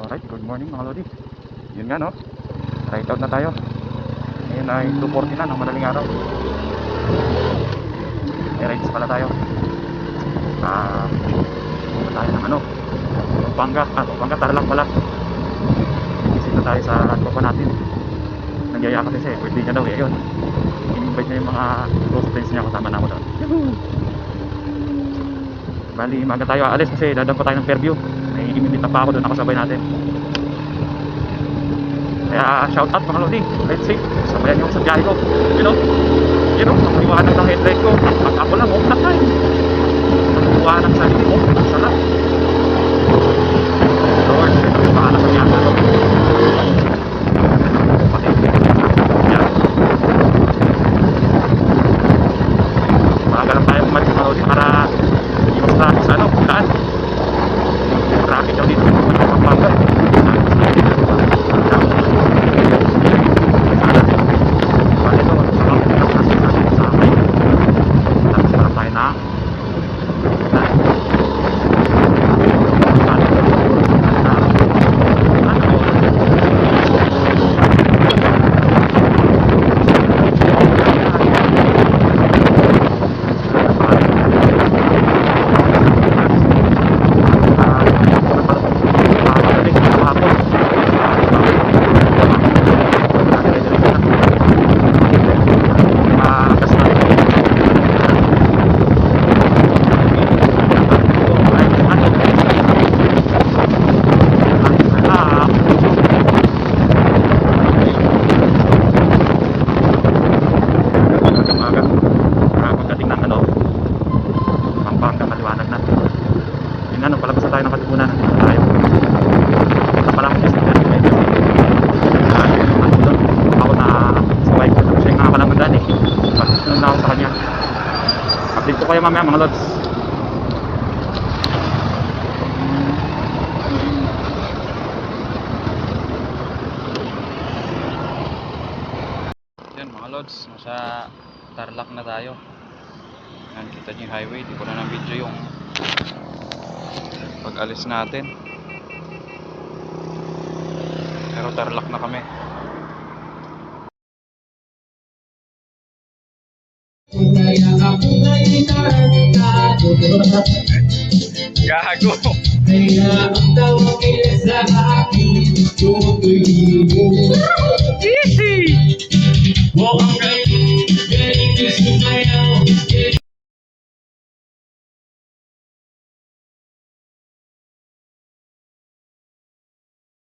Alright, good morning mga lodi. Yun nga no, ride out na tayo. Ngayon ay 2:40 na ng madaling araw. May rides pala tayo. Punta tayo ng ano, Pampanga, Tarlac pala. Bisita tayo sa tropa natin. Nagyaya kasi birthday niya daw yun. In-invite niya yung mga close friends niya, kasama na ako doon. Bali, maga tayo aalis kasi dadang pa tayo ng Fairview. May imimita pa ako doon, nakasabay natin. Kaya shout out mga lodi, let's see, sabayan nyo sa biyahe ko. You know, maliwanag ng headlight ko. Pag ako lang, off na tayo. Maliwanag sa hindi mo, sarap. Lord, pahala sa biyahe ko. Yan. Maaga lang tayo kumalit mga lodi para iwas traffic sa ano, daan. Traffic daw dito, Pampanga. Update ko kayo mamaya mga lods. Yan mga lods, nasa Tarlac na tayo. Yan, kita nyo yung highway. Di ko na ng video yung pag alis natin. Pero Tarlac na kami. Gago. Kaya ang tawag nila sa akin, yung tuloy mo.